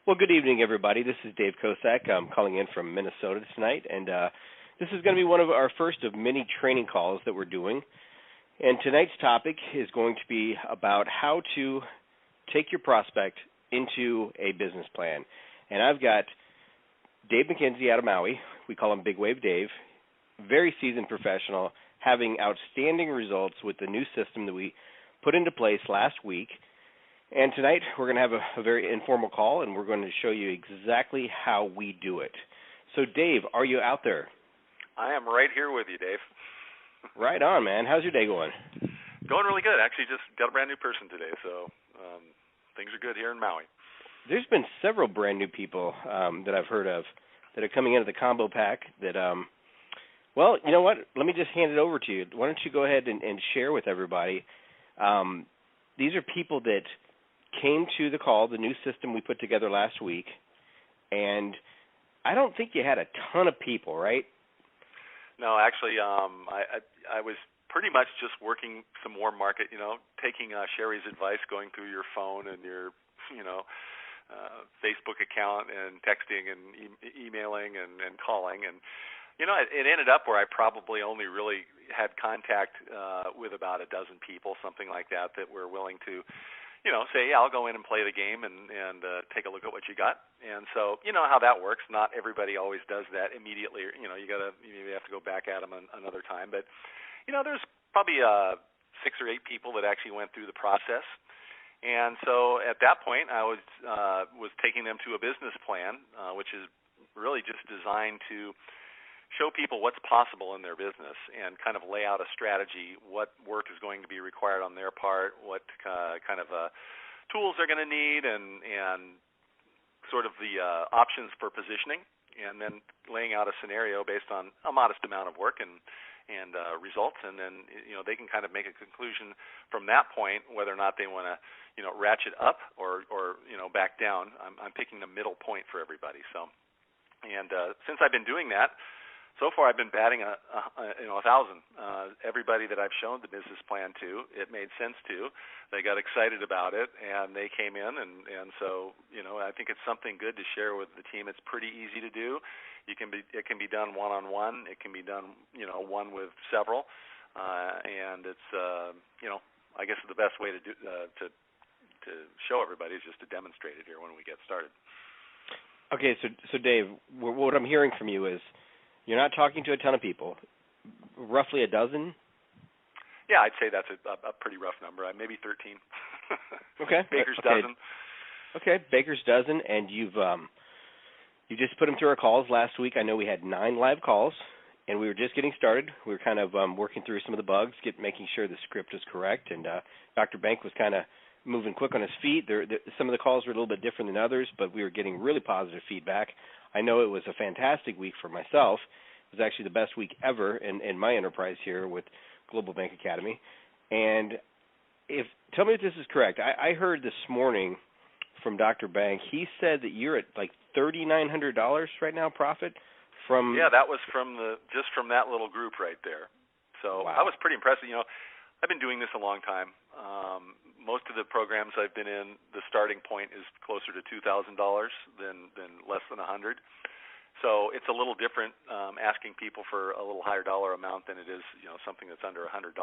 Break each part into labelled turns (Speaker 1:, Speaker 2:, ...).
Speaker 1: Well, good evening, everybody. This is Dave Kosak. I'm calling in from Minnesota tonight, and this is going to be one of our first of many training calls that we're doing. And tonight's topic is going to be about how to take your prospect into a business plan. And I've got Dave McKenzie out of Maui. We call him Big Wave Dave. Very seasoned professional, having outstanding results with the new system that we put into place last week. And tonight we're going to have a very informal call, and we're going to show you exactly how we do it. So, Dave, are you out there?
Speaker 2: I am right here with you, Dave.
Speaker 1: Right on, man. How's your day going?
Speaker 2: Going really good. Actually, just got a brand new person today, so things are good here in Maui.
Speaker 1: There's been several brand new people that I've heard of that are coming into the combo pack that, well, you know what? Let me just hand it over to you. Why don't you go ahead and share with everybody. These are people that came to the call, the new system we put together last week, and I don't think you had a ton of people, right?
Speaker 2: No, actually, I was pretty much just working some warm market, taking Sherry's advice, going through your phone and your, Facebook account and texting and emailing and calling. And, it ended up where I probably only really had contact with about a dozen people, something like that were willing to say, yeah, I'll go in and play the game and take a look at what you got. And so, you know how that works. Not everybody always does that immediately. You have to go back at them another time. But, there's probably 6 or 8 people that actually went through the process. And so at that point, I was taking them to a business plan, which is really just designed to show people what's possible in their business and kind of lay out a strategy, what work is going to be required on their part, what kind of tools they're going to need, and sort of the options for positioning, and then laying out a scenario based on a modest amount of work and results, and then they can kind of make a conclusion from that point whether or not they want to ratchet up or back down. I'm picking the middle point for everybody. So, and since I've been doing that, so far I've been batting 1,000. Everybody that I've shown the business plan to, it made sense to. They got excited about it, and they came in, and so I think it's something good to share with the team. It's pretty easy to do. It can be done one-on-one. It can be done one with several, and it's I guess the best way to do to show everybody is just to demonstrate it here when we get started.
Speaker 1: Okay, so Dave, what I'm hearing from you is you're not talking to a ton of people, roughly a dozen?
Speaker 2: Yeah, I'd say that's a pretty rough number, maybe 13.
Speaker 1: Okay.
Speaker 2: Baker's dozen.
Speaker 1: Okay, Baker's dozen, and you just put them through our calls last week. I know we had 9 live calls, and we were just getting started. We were kind of working through some of the bugs, making sure the script was correct, and Dr. Bank was kind of moving quick on his feet. Some of the calls were a little bit different than others, but we were getting really positive feedback. I know it was a fantastic week for myself. It was actually the best week ever in my enterprise here with Global Bank Academy. And tell me if this is correct. I heard this morning from Dr. Bank. He said that you're at like $3,900 right now profit from.
Speaker 2: Yeah, that was from that little group right there. So wow. I was pretty impressed. I've been doing this a long time. Most of the programs I've been in, the starting point is closer to $2,000 than less than $100. So it's a little different asking people for a little higher dollar amount than it is, something that's under $100.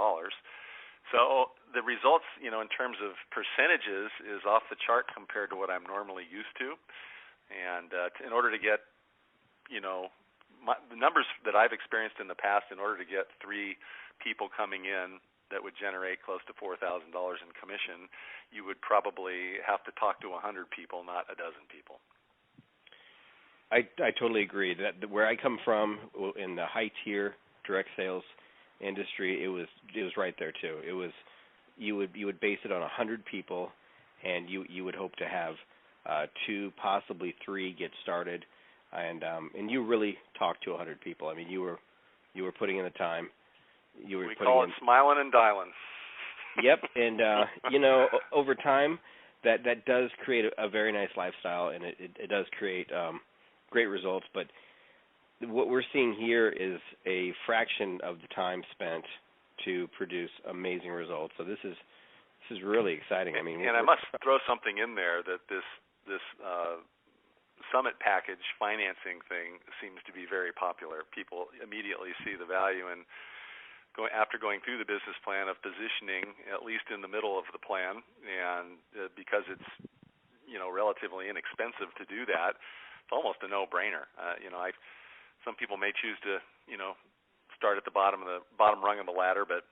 Speaker 2: So the results, in terms of percentages, is off the chart compared to what I'm normally used to. And in order to get, the numbers that I've experienced in the past, in order to get 3 people coming in that would generate close to $4,000 in commission, you would probably have to talk to 100 people, not a dozen people.
Speaker 1: I totally agree. That where I come from in the high tier direct sales industry, it was right there too. It was you would base it on 100 people, and you would hope to have 2, possibly 3 get started, and you really talked to 100 people. I mean, you were putting in the time.
Speaker 2: We call it smiling and dialing.
Speaker 1: Yep, and over time, that does create a very nice lifestyle, and it does create great results. But what we're seeing here is a fraction of the time spent to produce amazing results. So this is really exciting. I mean,
Speaker 2: and I must throw something in there that this summit package financing thing seems to be very popular. People immediately see the value in after going through the business plan of positioning at least in the middle of the plan, and because it's relatively inexpensive to do that, it's almost a no-brainer. Some people may choose to start at the bottom rung of the ladder, but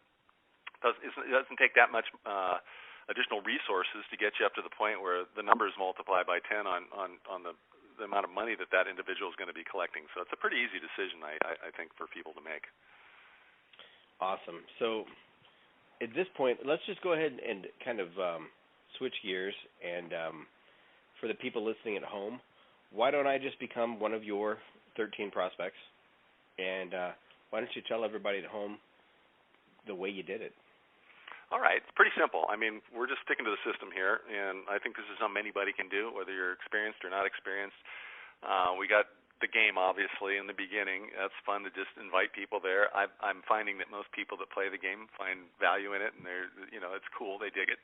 Speaker 2: it doesn't take that much additional resources to get you up to the point where the numbers multiply by 10 on the amount of money that individual is going to be collecting. So it's a pretty easy decision, I think, for people to make.
Speaker 1: Awesome. So at this point, let's just go ahead and kind of switch gears. And for the people listening at home, why don't I just become one of your 13 prospects? And why don't you tell everybody at home the way you did it?
Speaker 2: All right. It's pretty simple. I mean, we're just sticking to the system here, and I think this is something anybody can do, whether you're experienced or not experienced. We got the game, obviously, in the beginning. That's fun to just invite people there. I'm finding that most people that play the game find value in it, and it's cool. They dig it.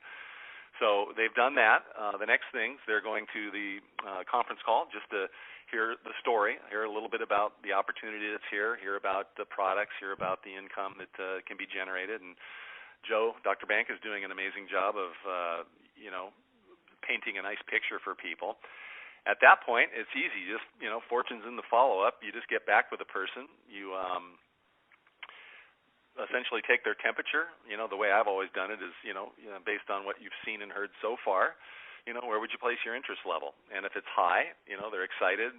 Speaker 2: So they've done that. The next things, they're going to the conference call just to hear the story, hear a little bit about the opportunity that's here, hear about the products, hear about the income that can be generated. And Dr. Bank is doing an amazing job of, painting a nice picture for people. At that point, it's easy. Just, fortune's in the follow-up. You just get back with a person. You essentially take their temperature. The way I've always done it is, based on what you've seen and heard so far, where would you place your interest level? And if it's high, they're excited.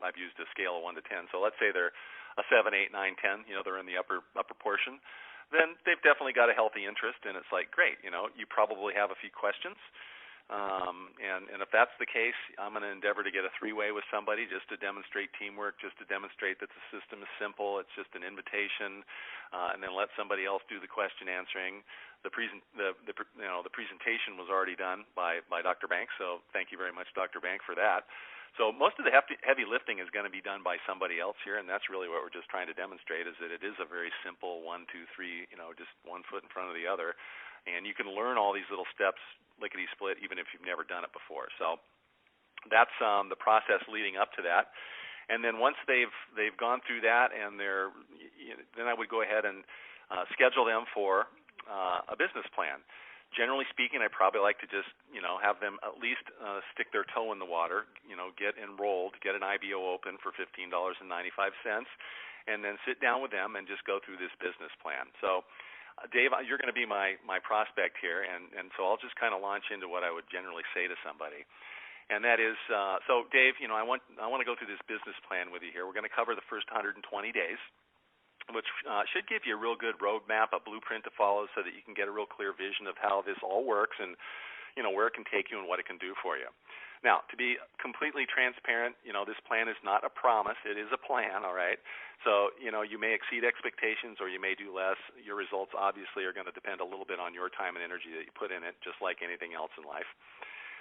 Speaker 2: I've used a scale of 1 to 10. So let's say they're a 7, 8, 9, 10. They're in the upper portion. Then they've definitely got a healthy interest, and it's like, great. You probably have a few questions. And if that's the case, I'm going to endeavor to get a three-way with somebody just to demonstrate teamwork, just to demonstrate that the system is simple. It's just an invitation, and then let somebody else do the question answering. The presentation was already done by Dr. Bank, so thank you very much, Dr. Bank, for that. So most of the heavy lifting is going to be done by somebody else here, and that's really what we're just trying to demonstrate, is that it is a very simple 1, 2, 3, just one foot in front of the other. And you can learn all these little steps lickety-split even if you've never done it before. So that's the process leading up to that. And then once they've gone through that, and then I would go ahead and schedule them for a business plan. Generally speaking, I probably like to just have them at least stick their toe in the water, get enrolled, get an IBO open for $15.95, and then sit down with them and just go through this business plan. So Dave, you're going to be my prospect here, and so I'll just kind of launch into what I would generally say to somebody. And that is, so Dave, I want to go through this business plan with you here. We're going to cover the first 120 days, which should give you a real good roadmap, a blueprint to follow, so that you can get a real clear vision of how this all works and where it can take you and what it can do for you. Now, to be completely transparent, this plan is not a promise. It is a plan, all right? So, you may exceed expectations or you may do less. Your results obviously are going to depend a little bit on your time and energy that you put in it, just like anything else in life.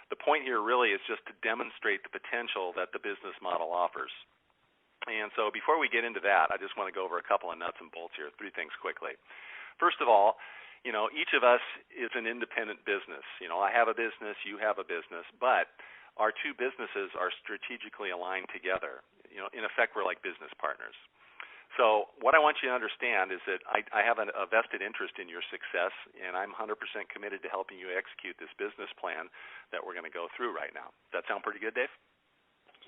Speaker 2: The point here really is just to demonstrate the potential that the business model offers. And so before we get into that, I just want to go over a couple of nuts and bolts here, 3 things quickly. First of all, each of us is an independent business. I have a business, you have a business, but our 2 businesses are strategically aligned together. In effect, we're like business partners. So what I want you to understand is that I have a vested interest in your success, and I'm 100% committed to helping you execute this business plan that we're going to go through right now. Does that sound pretty good, Dave?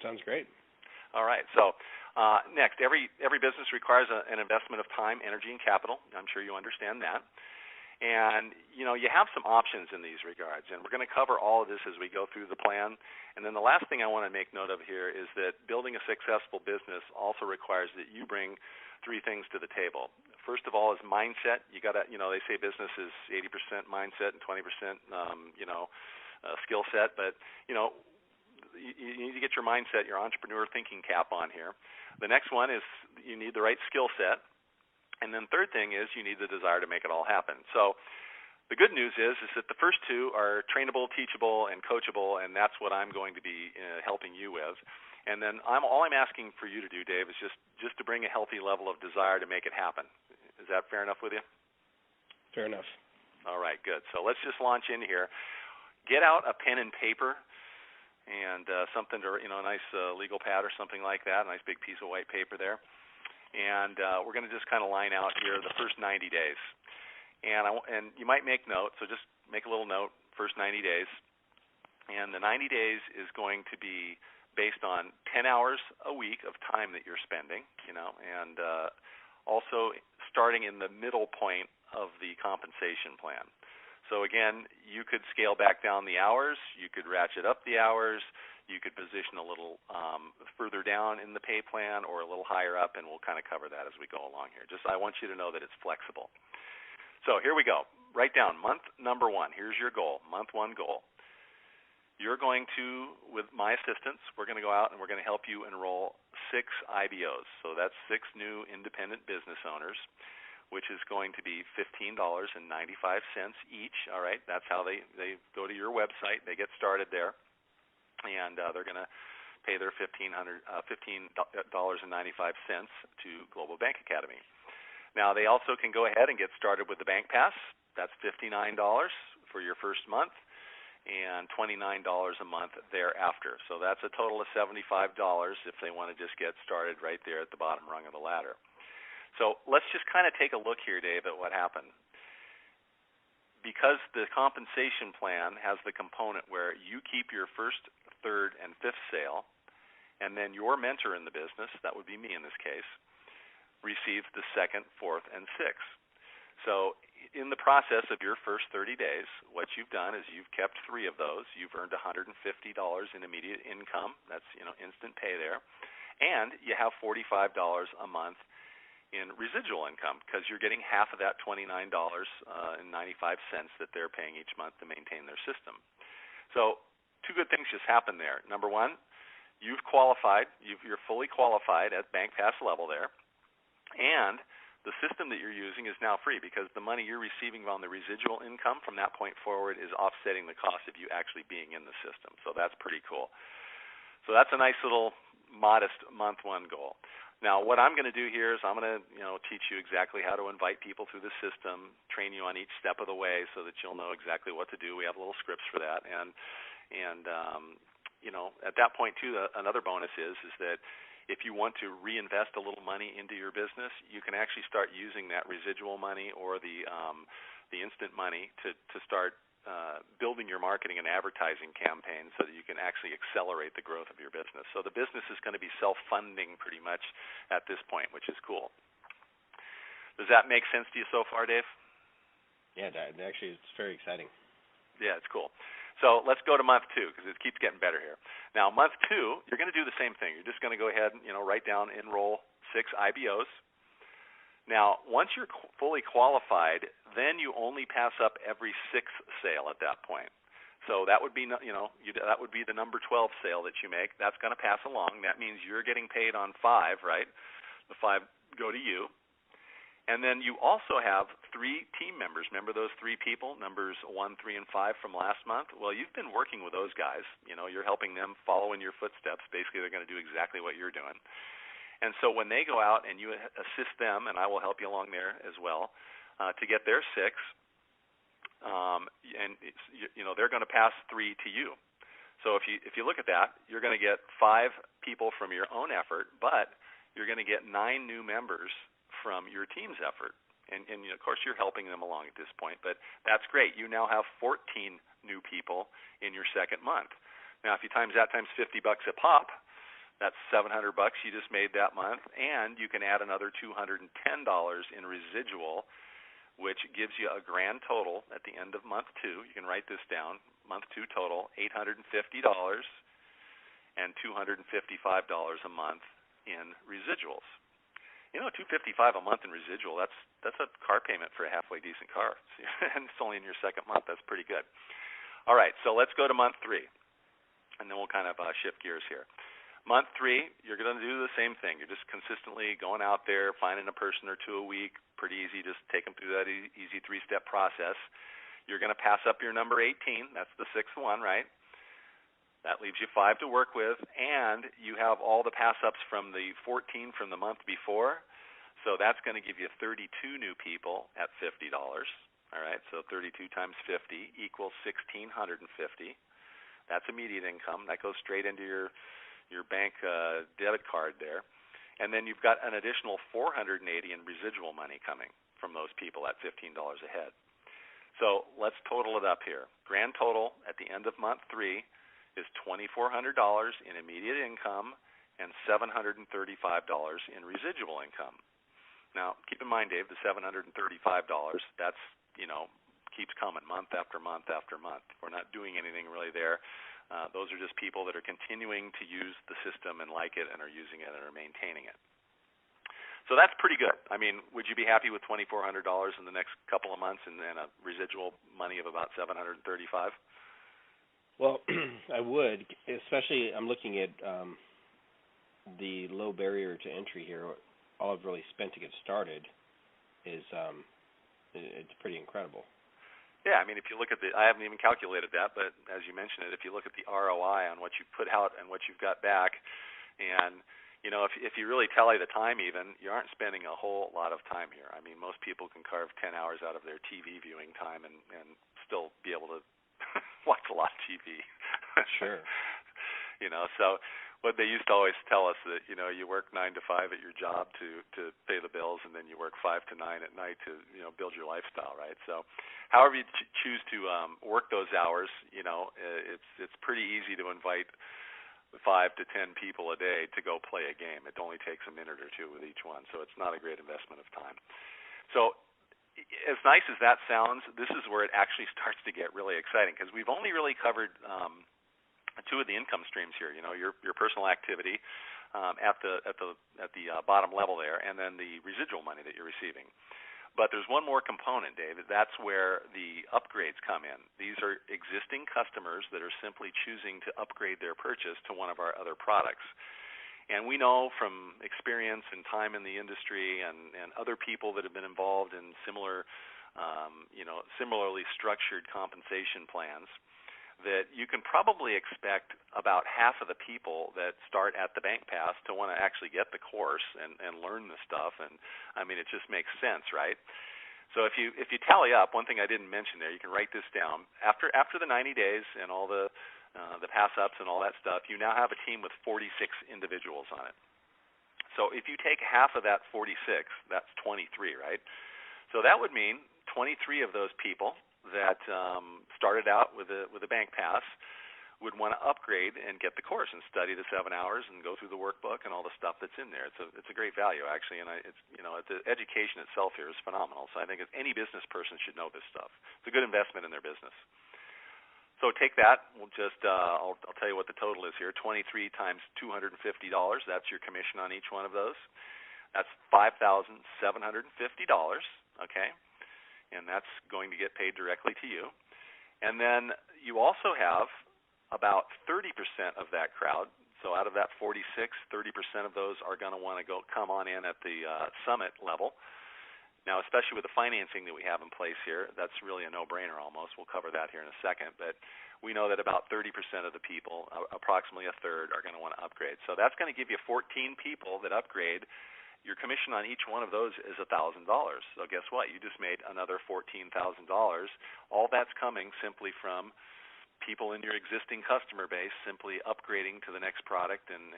Speaker 1: Sounds great.
Speaker 2: All right. So next, every business requires an investment of time, energy, and capital. I'm sure you understand that. And, you have some options in these regards, and we're going to cover all of this as we go through the plan. And then the last thing I want to make note of here is that building a successful business also requires that you bring 3 things to the table. First of all is mindset. You got to, they say business is 80% mindset and 20%, skill set, but, you need to get your mindset, your entrepreneur thinking cap on here. The next one is you need the right skill set. And then third thing is you need the desire to make it all happen. So the good news is that the first 2 are trainable, teachable, and coachable, and that's what I'm going to be helping you with. And then all I'm asking for you to do, Dave, is just to bring a healthy level of desire to make it happen. Is that fair enough with you?
Speaker 1: Fair enough.
Speaker 2: All right, good. So let's just launch in here. Get out a pen and paper, and something to, a nice legal pad or something like that, a nice big piece of white paper there. And we're going to just kind of line out here the first 90 days. And you might make note, so just make a little note, first 90 days. And the 90 days is going to be based on 10 hours a week of time that you're spending, and also starting in the middle point of the compensation plan. So again, you could scale back down the hours, you could ratchet up the hours, you could position a little further down in the pay plan or a little higher up, and we'll kind of cover that as we go along here. I want you to know that it's flexible. So here we go. Write down month number 1. Here's your goal, month 1 goal. You're going to, with my assistance, we're going to go out and we're going to help you enroll 6 IBOs. So that's 6 new independent business owners, which is going to be $15.95 each. All right, that's how they go to your website. They get started there, and they're going to pay their $15.95 to Global Bank Academy. Now, they also can go ahead and get started with the Bank Pass. That's $59 for your first month, and $29 a month thereafter. So that's a total of $75 if they want to just get started right there at the bottom rung of the ladder. So let's just kind of take a look here, Dave, at what happened. Because the compensation plan has the component where you keep your first, third, and fifth sale, and then your mentor in the business, that would be me in this case, receives the second, fourth, and sixth. So in the process of your first 30 days, what you've done is you've kept 3 of those. You've earned $150 in immediate income. That's instant pay there. And you have $45 a month in residual income because you're getting half of that $29.95 that they're paying each month to maintain their system. So 2 good things just happened there. Number 1, you've qualified. You're fully qualified at Bank Pass level there. And the system that you're using is now free because the money you're receiving on the residual income from that point forward is offsetting the cost of you actually being in the system. So that's pretty cool. So that's a nice little modest month 1 goal. Now, what I'm going to do here is I'm going to teach you exactly how to invite people through the system, train you on each step of the way so that you'll know exactly what to do. We have little scripts for that. And at that point, too, another bonus is that if you want to reinvest a little money into your business, you can actually start using that residual money or the instant money to start building your marketing and advertising campaigns so that you can actually accelerate the growth of your business. So the business is going to be self-funding pretty much at this point, which is cool. Does that make sense to you so far, Dave?
Speaker 1: Yeah, actually, it's very exciting.
Speaker 2: Yeah, it's cool. So let's go to month 2 because it keeps getting better here. Now, month 2, you're going to do the same thing. You're just going to go ahead and write down, enroll 6 IBOs. Now, once you're fully qualified, then you only pass up every 6th sale at that point. So that would be that would be the number 12 sale that you make. That's going to pass along. That means you're getting paid on 5, right? The 5 go to you. And then you also have 3 team members. Remember those 3 people, numbers 1, 3, and 5 from last month? Well, you've been working with those guys. You're helping them follow in your footsteps. Basically, they're going to do exactly what you're doing. And so when they go out and you assist them, and I will help you along there as well, to get their 6, they're going to pass 3 to you. So if you look at that, you're going to get 5 people from your own effort, but you're going to get 9 new members from your team's effort. And of course, you're helping them along at this point, but that's great. You now have 14 new people in your second month. Now, if you times that times $50 a pop, that's $700 you just made that month, and you can add another $210 in residual, which gives you a grand total at the end of month 2. You can write this down. Month 2 total, $850 and $255 a month in residuals. $255 a month in residual, that's a car payment for a halfway decent car. And it's only in your second month. That's pretty good. All right, so let's go to month 3, and then we'll kind of shift gears here. Month 3, you're going to do the same thing. You're just consistently going out there, finding a person or 2 a week. Pretty easy. Just take them through that easy 3-step process. You're going to pass up your number 18. That's the 6th one, right? That leaves you 5 to work with, and you have all the pass-ups from the 14 from the month before. So that's going to give you 32 new people at $50. All right, so 32 times 50 equals $1,650. That's immediate income. That goes straight into your bank debit card there. And then you've got an additional $480 in residual money coming from those people at $15 a head. So let's total it up here. Grand total at the end of month 3 is $2,400 in immediate income and $735 in residual income. Now, keep in mind, Dave, the $735, that's, keeps coming month after month after month. We're not doing anything really there. Those are just people that are continuing to use the system and like it and are using it and are maintaining it. So that's pretty good. I mean, would you be happy with $2,400 in the next couple of months and a residual money of about $735?
Speaker 1: Well, I would, especially I'm looking at the low barrier to entry here. All I've really spent to get started is it's pretty incredible.
Speaker 2: Yeah, I mean, if you look at I haven't even calculated that, but as you mentioned it, if you look at the ROI on what you put out and what you've got back, and if you really tally the time even, you aren't spending a whole lot of time here. I mean, most people can carve 10 hours out of their TV viewing time and still be able to watch a lot of TV.
Speaker 1: Sure.
Speaker 2: So what they used to always tell us that, you work 9 to 5 at your job to pay the bills, and then you work 5 to 9 at night to, build your lifestyle, right? So however you choose to work those hours, it's pretty easy to invite 5 to 10 people a day to go play a game. It only takes a minute or two with each one, so it's not a great investment of time. So as nice as that sounds, this is where it actually starts to get really exciting, because we've only really covered 2 of the income streams here. Your personal activity at the bottom level there, and then the residual money that you're receiving. But there's one more component, David. That's where the upgrades come in. These are existing customers that are simply choosing to upgrade their purchase to one of our other products. And we know from experience and time in the industry and other people that have been involved in similarly structured compensation plans, that you can probably expect about half of the people that start at the Bank Pass to want to actually get the course and learn the stuff. And I mean, it just makes sense, right? So if you tally up, one thing I didn't mention there, you can write this down. After the 90 days and all the pass ups and all that stuff, you now have a team with 46 individuals on it. So if you take half of that 46, that's 23, right? So that would mean 23 of those people that started out with a Bank Pass would want to upgrade and get the course and study the 7 hours and go through the workbook and all the stuff that's in there. It's a great value, actually, and the education itself here is phenomenal. So I think any business person should know this stuff. It's a good investment in their business. So take that. We'll just I'll tell you what the total is here. 23 times $250. That's your commission on each one of those. That's $5,750. Okay. And that's going to get paid directly to you. And then you also have about 30% of that crowd. So out of that 46, 30% of those are going to want to come on in at the summit level. Now, especially with the financing that we have in place here, that's really a no-brainer almost. We'll cover that here in a second. But we know that about 30% of the people, approximately a third, are going to want to upgrade. So that's going to give you 14 people that upgrade. Your commission on each one of those is $1,000. So guess what? You just made another $14,000. All that's coming simply from people in your existing customer base simply upgrading to the next product, and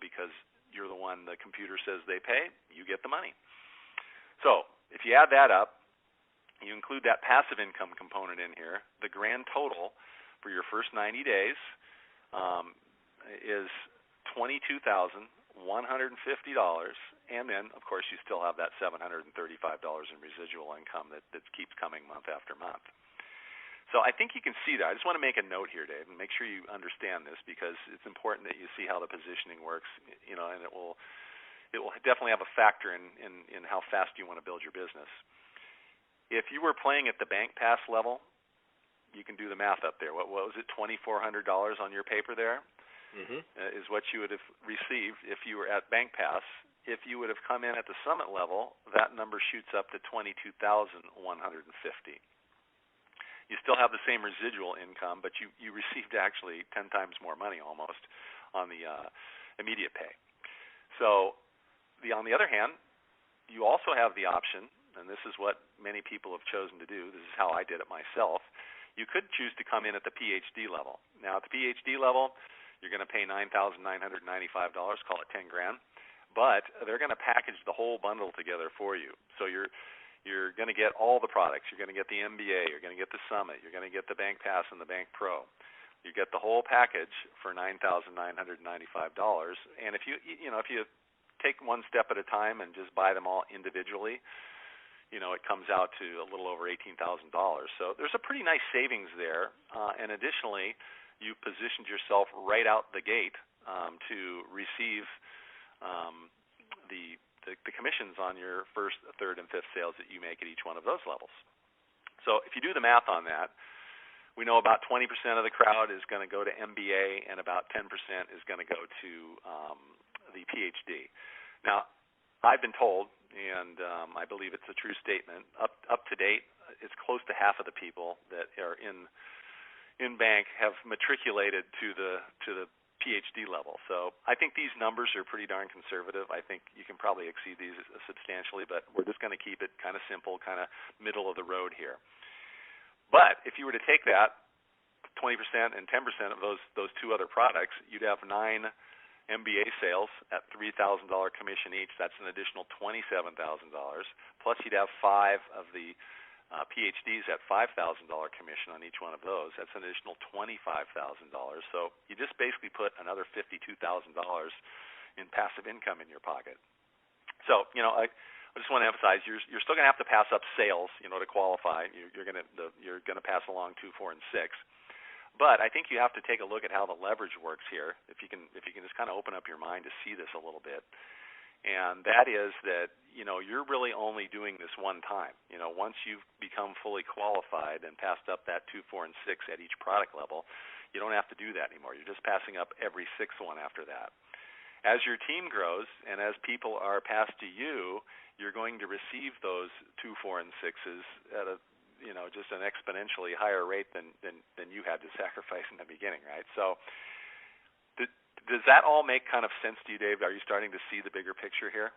Speaker 2: because you're the one the computer says they pay, you get the money. So if you add that up, you include that passive income component in here, the grand total for your first 90 days is $22,150, and then, of course, you still have that $735 in residual income that keeps coming month after month. So I think you can see that. I just want to make a note here, Dave, and make sure you understand this, because it's important that you see how the positioning works, and it will definitely have a factor in how fast you want to build your business. If you were playing at the Bank Pass level, you can do the math up there. What was it, $2,400 on your paper there? Mm-hmm. Is what you would have received if you were at Bank Pass. If you would have come in at the Summit level, that number shoots up to $22,150. You still have the same residual income, but you received actually 10 times more money almost on the immediate pay. So on the other hand, you also have the option, and this is what many people have chosen to do. This is how I did it myself. You could choose to come in at the PhD level. Now, at the PhD level, you're going to pay $9,995, call it 10 grand, but they're going to package the whole bundle together for you. So you're going to get all the products. You're going to get the MBA. You're going to get the Summit. You're going to get the Bank Pass and the Bank Pro. You get the whole package for $9,995. And if you take one step at a time and just buy them all individually, it comes out to a little over $18,000. So there's a pretty nice savings there. And additionally, you positioned yourself right out the gate to receive the commissions on your first, third, and fifth sales that you make at each one of those levels. So if you do the math on that, we know about 20% of the crowd is going to go to MBA and about 10% is going to go to the PhD. Now, I've been told, and I believe it's a true statement, up to date, it's close to half of the people that are in bank have matriculated to the PhD level. So I think these numbers are pretty darn conservative. I think you can probably exceed these substantially, but we're just going to keep it kind of simple, kind of middle of the road here. But if you were to take that 20% and 10% of those two other products, you'd have 9 MBA sales at $3,000 commission each. That's an additional $27,000. Plus you'd have 5 of the PhDs at $5,000 commission on each one of those. That's an additional $25,000. So you just basically put another $52,000 in passive income in your pocket. So, I just want to emphasize you're still going to have to pass up sales, to qualify. You're going to pass along 2, 4, and 6. But I think you have to take a look at how the leverage works here. If you can just kind of open up your mind to see this a little bit. And that is that, you're really only doing this one time. Once you've become fully qualified and passed up that 2, 4, and 6 at each product level, you don't have to do that anymore. You're just passing up every 6th one after that. As your team grows and as people are passed to you, you're going to receive those 2, 4, and 6s at a just an exponentially higher rate than you had to sacrifice in the beginning, right? So does that all make kind of sense to you, Dave? Are you starting to see the bigger picture here?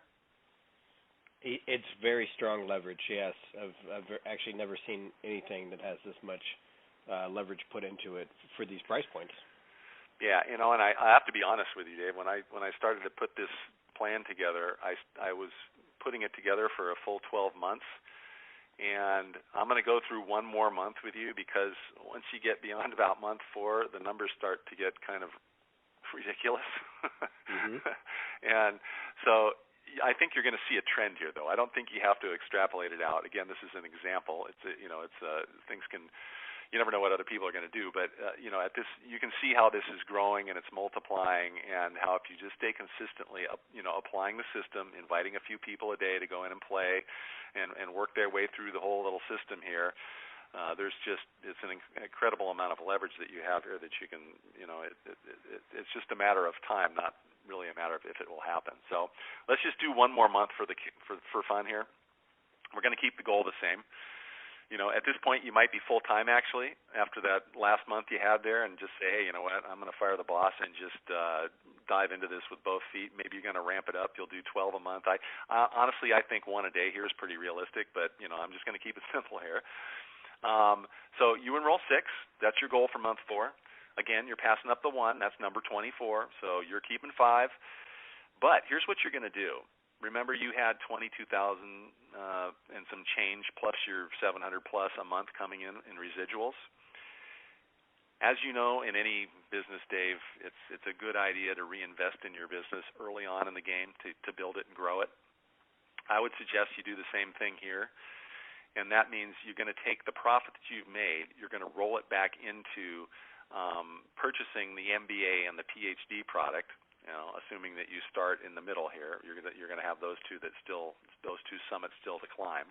Speaker 1: It's very strong leverage, yes. I've actually never seen anything that has this much leverage put into it for these price points.
Speaker 2: Yeah, and I have to be honest with you, Dave. When I started to put this plan together, I was putting it together for a full 12 months. And I'm going to go through one more month with you because once you get beyond about month 4, the numbers start to get kind of ridiculous.
Speaker 1: Mm-hmm.
Speaker 2: And so I think you're going to see a trend here, though. I don't think you have to extrapolate it out. Again, this is an example. Things can. You never know what other people are going to do, but at this, you can see how this is growing and it's multiplying, and how if you just stay consistently, applying the system, inviting a few people a day to go in and play, and work their way through the whole little system here. It's an incredible amount of leverage that you have here that you can, it's just a matter of time, not really a matter of if it will happen. So let's just do one more month for fun here. We're going to keep the goal the same. At this point, you might be full-time, actually, after that last month you had there, and just say, hey, you know what, I'm going to fire the boss and just dive into this with both feet. Maybe you're going to ramp it up. You'll do 12 a month. Honestly, I think 1 a day here is pretty realistic, but, I'm just going to keep it simple here. So you enroll 6. That's your goal for month 4. Again, you're passing up the 1. That's number 24. So you're keeping 5. But here's what you're going to do. Remember, you had $22,000 and some change plus your $700 plus a month coming in residuals. As you know, in any business, Dave, it's a good idea to reinvest in your business early on in the game to build it and grow it. I would suggest you do the same thing here, and that means you're going to take the profit that you've made, you're going to roll it back into purchasing the MBA and the PhD product. Assuming that you start in the middle here, you're going to have those two summits still to climb.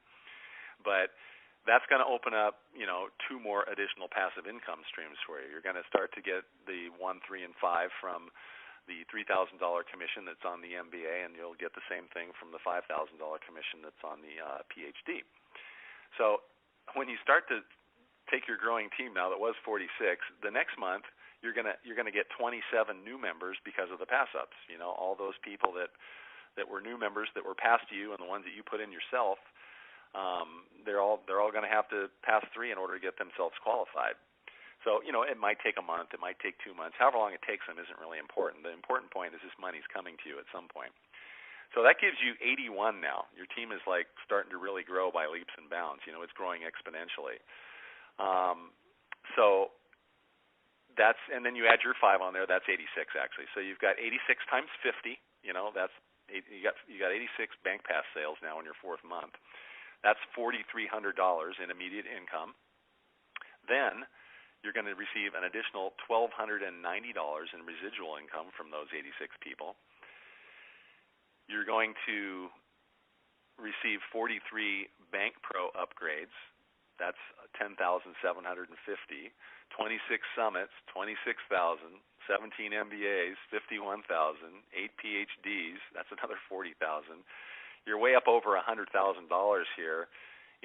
Speaker 2: But that's going to open up, 2 more additional passive income streams for you. You're going to start to get the 1, 3, and 5 from the $3,000 commission that's on the MBA, and you'll get the same thing from the $5,000 commission that's on the PhD. So when you start to take your growing team now that was 46, the next month, you're gonna get 27 new members because of the pass-ups. All those people that were new members that were passed to you and the ones that you put in yourself, they're all going to have to pass 3 in order to get themselves qualified. So, it might take a month, it might take 2 months. However long it takes them isn't really important. The important point is this money's coming to you at some point. So that gives you 81 now. Your team is like starting to really grow by leaps and bounds. It's growing exponentially. So that's, and then you add your 5 on there. That's 86 actually. So you've got 86 times 50. That's you got 86 bank pass sales now in your 4th month. That's $4,300 in immediate income. Then you're going to receive an additional $1,290 in residual income from those 86 people. You're going to receive 43 Bank Pro upgrades. That's 10,750. 26 summits, 26,000. 17 MBAs, 51,000. 8 PhDs, that's another 40,000. You're way up over $100,000 here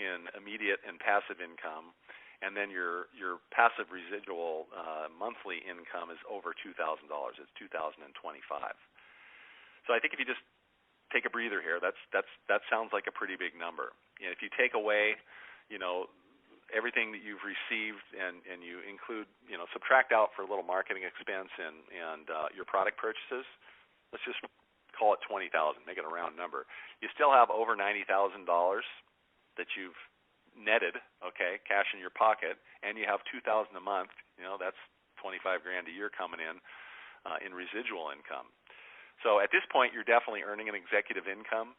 Speaker 2: in immediate and passive income. And then your passive residual monthly income is over $2,000. It's $2,025. So I think if you just take a breather here, that sounds like a pretty big number. If you take away, everything that you've received and you include, subtract out for a little marketing expense and your product purchases, let's just call it $20,000, make it a round number. You still have over $90,000 that you've netted, okay, cash in your pocket, and you have $2,000 a month. That's $25,000 a year coming in residual income. So at this point, you're definitely earning an executive income,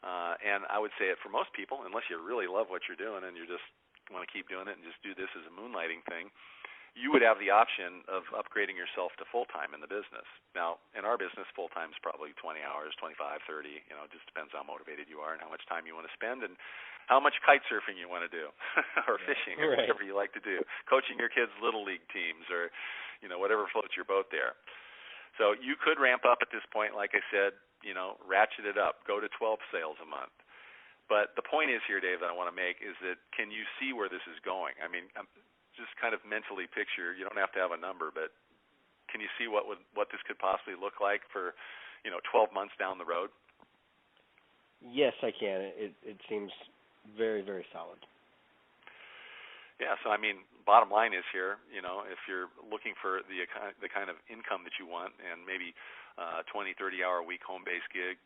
Speaker 2: and I would say it for most people, unless you really love what you're doing and you just want to keep doing it and just do this as a moonlighting thing, you would have the option of upgrading yourself to full-time in the business. Now, in our business, full-time is probably 20 hours, 25, 30. It just depends how motivated you are and how much time you want to spend and how much kite surfing you want to do or fishing or whatever you like to do, coaching your kids' little league teams or, whatever floats your boat there. So you could ramp up at this point, like I said, ratchet it up, go to 12 sales a month. But the point is here, Dave, that I want to make is that can you see where this is going? I mean, just kind of mentally picture, you don't have to have a number, but can you see what this could possibly look like for, 12 months down the road?
Speaker 1: Yes, I can. It seems very, very solid.
Speaker 2: Yeah, so I mean, bottom line is here, if you're looking for the kind of income that you want and maybe 20, 30-hour a week home-based gig,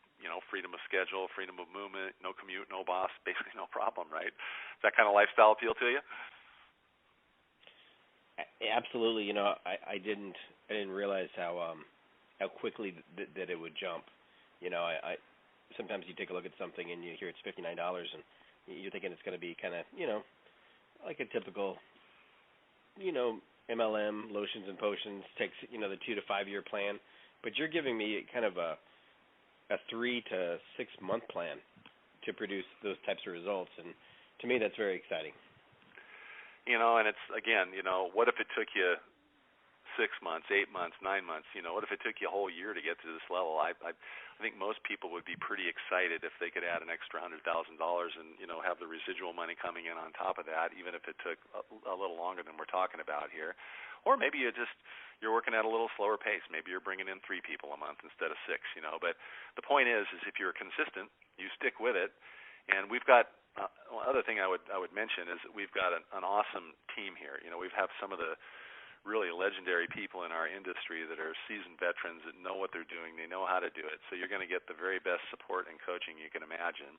Speaker 2: freedom of schedule, freedom of movement, no commute, no boss, basically no problem, right? Does that kind of lifestyle appeal to you?
Speaker 1: Absolutely. I didn't realize how quickly that it would jump. I sometimes you take a look at something and you hear it's $59 and you're thinking it's going to be kind of, like a typical, MLM, lotions and potions, takes, the 2 to 5 year plan. But you're giving me kind of a 3 to 6 month plan to produce those types of results. And to me, that's very exciting.
Speaker 2: And it's, again, what if it took you 6 months, 8 months, 9 months? What if it took you a whole year to get to this level? I think most people would be pretty excited if they could add an extra $100,000 and, have the residual money coming in on top of that, even if it took a little longer than we're talking about here. Or maybe you're working at a little slower pace. Maybe you're bringing in 3 people a month instead of 6, But the point is if you're consistent, you stick with it. And we've got one other thing I would mention is that we've got an awesome team here. We have some of the really legendary people in our industry that are seasoned veterans that know what they're doing. They know how to do it. So you're going to get the very best support and coaching you can imagine.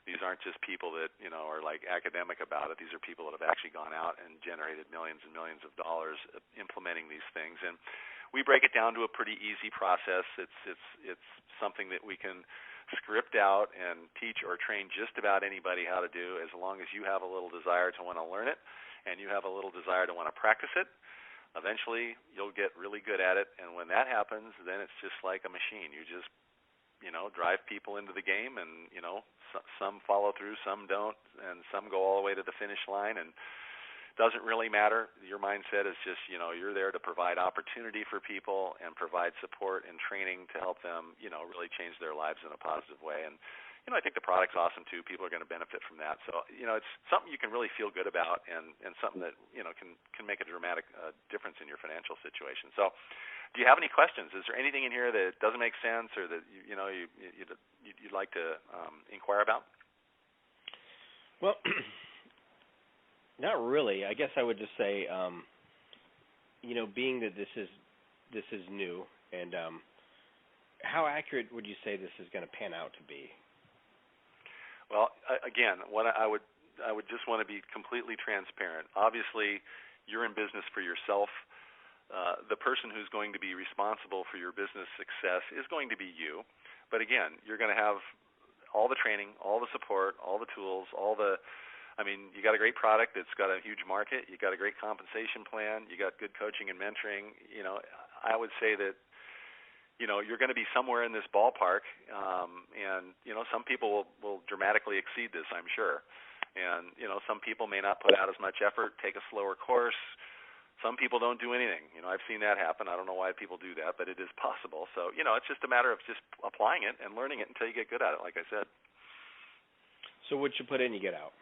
Speaker 2: These aren't just people that, are like academic about it. These are people that have actually gone out and generated millions and millions of dollars implementing these things. And we break it down to a pretty easy process. It's something that we can script out and teach or train just about anybody how to do as long as you have a little desire to want to learn it and you have a little desire to want to practice it. Eventually, you'll get really good at it, and when that happens, then it's just like a machine. You just, drive people into the game, and, some follow through, some don't, and some go all the way to the finish line, and it doesn't really matter. Your mindset is just, you're there to provide opportunity for people and provide support and training to help them, really change their lives in a positive way. And, I think the product's awesome, too. People are going to benefit from that. So, it's something you can really feel good about and something that, can make a dramatic difference in your financial situation. So do you have any questions? Is there anything in here that doesn't make sense or that, you'd like to inquire about?
Speaker 1: Well, not really. I guess I would just say, being that this is new, and how accurate would you say this is going to pan out to be?
Speaker 2: Well, again, what I would just want to be completely transparent. Obviously, you're in business for yourself. The person who's going to be responsible for your business success is going to be you. But again, you're going to have all the training, all the support, all the tools, you got a great product that's got a huge market. You got a great compensation plan. You got good coaching and mentoring. I would say that you're going to be somewhere in this ballpark, and some people will dramatically exceed this, I'm sure. And some people may not put out as much effort, take a slower course. Some people don't do anything. I've seen that happen. I don't know why people do that, but it is possible. So it's just a matter of just applying it and learning it until you get good at it, like I said.
Speaker 1: So what you put in, you get out.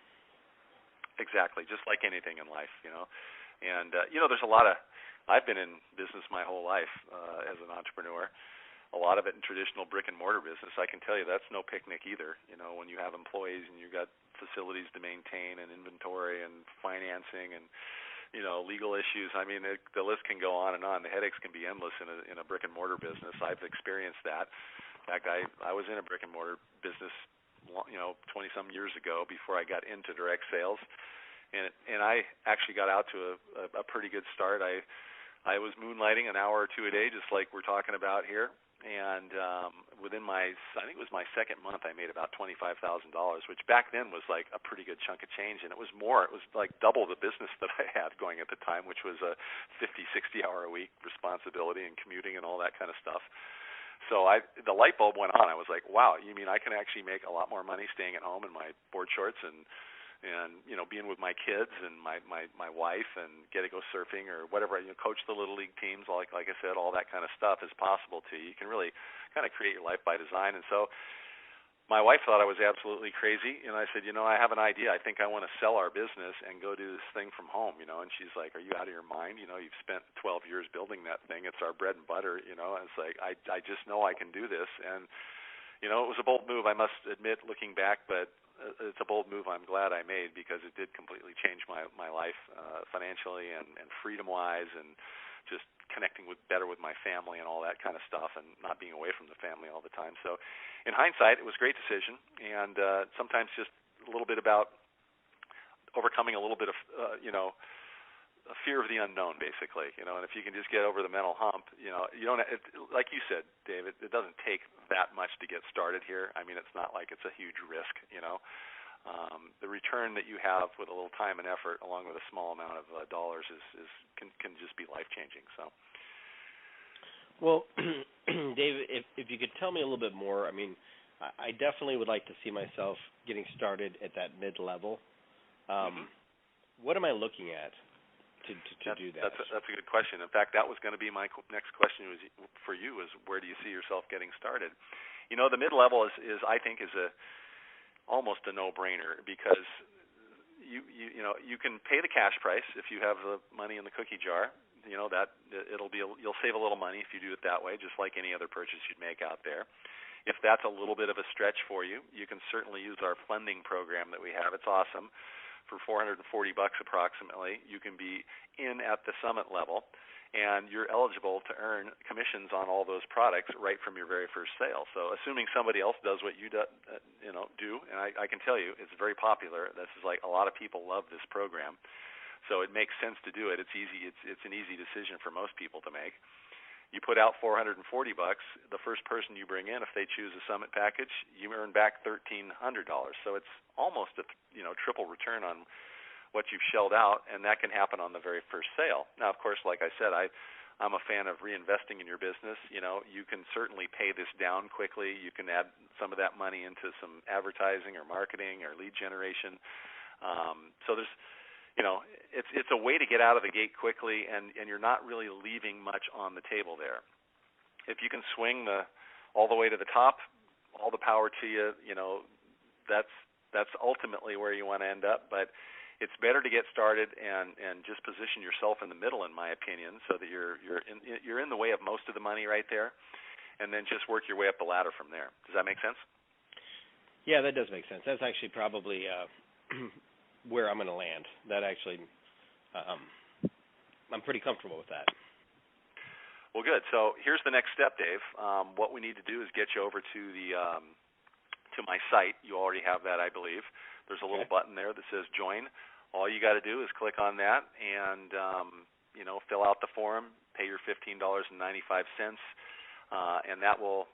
Speaker 2: Exactly, just like anything in life, And there's a lot of. I've been in business my whole life as an entrepreneur. A lot of it in traditional brick and mortar business. I can tell you that's no picnic either. When you have employees and you've got facilities to maintain and inventory and financing and legal issues. The list can go on and on. The headaches can be endless in a brick and mortar business. I've experienced that. In fact, I was in a brick and mortar business 20 some years ago before I got into direct sales, and I actually got out to a pretty good start. I was moonlighting an hour or two a day, just like we're talking about here, and within I think it was my second month, I made about $25,000, which back then was like a pretty good chunk of change, and it was like double the business that I had going at the time, which was a 50, 60-hour a week responsibility and commuting and all that kind of stuff. So the light bulb went on. I was like, wow, you mean I can actually make a lot more money staying at home in my board shorts and being with my kids and my wife and get to go surfing or whatever, coach the little league teams, like I said, all that kind of stuff is possible to you. You can really kind of create your life by design. And so my wife thought I was absolutely crazy, and I said, I have an idea. I think I want to sell our business and go do this thing from home, and she's like, are you out of your mind? You've spent 12 years building that thing. It's our bread and butter, and it's like, I just know I can do this. And, it was a bold move, I must admit, looking back, but it's a bold move I'm glad I made because it did completely change my life financially and freedom-wise and just connecting better with my family and all that kind of stuff and not being away from the family all the time. So in hindsight, it was a great decision, and sometimes just a little bit about overcoming a little bit of, a fear of the unknown, basically, and if you can just get over the mental hump, you don't, like you said, David, it doesn't take that much to get started here. It's not like it's a huge risk, the return that you have with a little time and effort along with a small amount of dollars can just be life-changing. So,
Speaker 1: well, Dave, if you could tell me a little bit more, I definitely would like to see myself getting started at that mid-level. What am I looking at to do that?
Speaker 2: That's a good question. In fact, that was going to be my next question for you is where do you see yourself getting started? The mid-level is I think is almost a no-brainer because you can pay the cash price if you have the money in the cookie jar. That you'll save a little money if you do it that way, just like any other purchase you'd make out there. If that's a little bit of a stretch for you, you can certainly use our funding program that we have. It's awesome. For $440 approximately, you can be in at the summit level, and you're eligible to earn commissions on all those products right from your very first sale. So assuming somebody else does what you do, and I can tell you it's very popular. This is like a lot of people love this program, so it makes sense to do it. It's easy. It's an easy decision for most people to make. You put out $440. The first person you bring in, if they choose a summit package, you earn back $1,300. So it's almost a triple return on what you've shelled out, and that can happen on the very first sale. Now, of course, like I said, I'm a fan of reinvesting in your business. You can certainly pay this down quickly. You can add some of that money into some advertising or marketing or lead generation. So there's it's a way to get out of the gate quickly, and you're not really leaving much on the table there. If you can swing all the way to the top, all the power to you. That's ultimately where you want to end up. But it's better to get started and just position yourself in the middle, in my opinion, so that you're in the way of most of the money right there, and then just work your way up the ladder from there. Does that make sense?
Speaker 1: Yeah, that does make sense. That's actually probably where I'm going to land. That actually, I'm pretty comfortable with that.
Speaker 2: Well, good. So here's the next step, Dave. What we need to do is get you over to the to my site. You already have that, I believe. There's a little button there that says join. All you got to do is click on that and fill out the form, pay your $15.95, and that will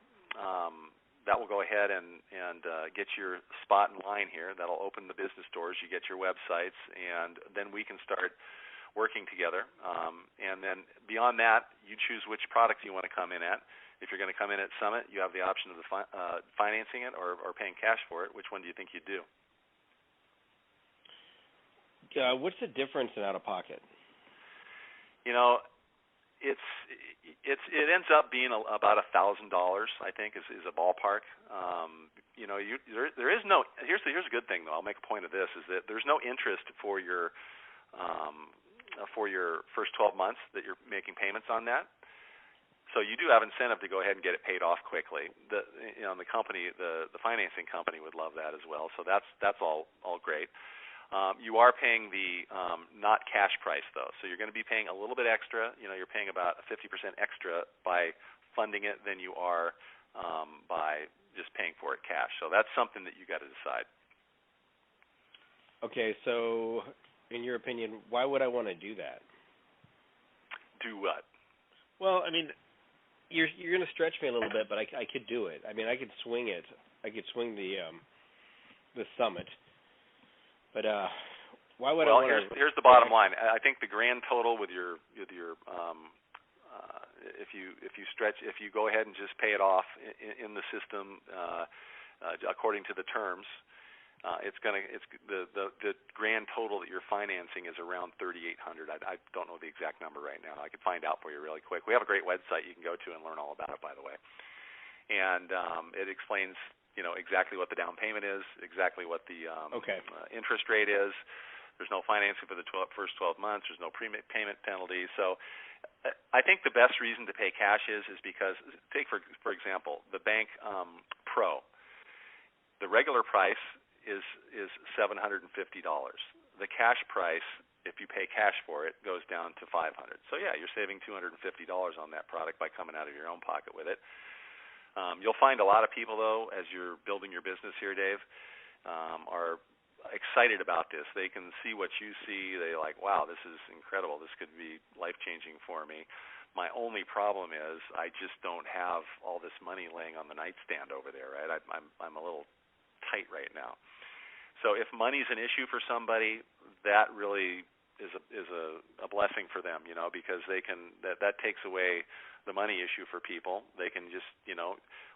Speaker 2: go ahead and get your spot in line here. That'll open the business doors. You get your websites, and then we can start working together. And then beyond that, you choose which product you want to come in at. If you're going to come in at Summit, you have the option of financing it or paying cash for it. Which one do you think you'd do?
Speaker 1: What's the difference in out-of-pocket?
Speaker 2: It ends up being about $1,000, I think, is a ballpark. There is no. Here's a good thing though. I'll make a point of this: is that there's no interest for your first 12 months that you're making payments on that. So you do have incentive to go ahead and get it paid off quickly. The financing company would love that as well. So that's all great. You are paying the not cash price though, so you're going to be paying a little bit extra. You're paying about 50% extra by funding it than you are by just paying for it cash. So that's something that you got to decide.
Speaker 1: Okay, so in your opinion, why would I want to do that?
Speaker 2: Do what?
Speaker 1: Well, I mean, you're going to stretch me a little bit, but I could do it. I mean, I could swing it. I could swing the Summit. But why would I want to?
Speaker 2: Here's the bottom line. I think the grand total with your if you go ahead and just pay it off in the system according to the terms, the grand total that you're financing is around $3,800. I don't know the exact number right now. I could find out for you really quick. We have a great website you can go to and learn all about it, by the way, and it explains exactly what the down payment is, exactly what the interest rate is. There's no financing for the first 12 months. There's no prepayment penalty. So I think the best reason to pay cash is because, take for example, the Bank Pro. The regular price is $750. The cash price, if you pay cash for it, goes down to $500. So yeah, you're saving $250 on that product by coming out of your own pocket with it. You'll find a lot of people, though, as you're building your business here, Dave, are excited about this. They can see what you see. They're like, wow, this is incredible. This could be life-changing for me. My only problem is I just don't have all this money laying on the nightstand over there, right? I'm a little tight right now. So if money's an issue for somebody, that really is a blessing for them, because they can that takes away the money issue for people. They can just,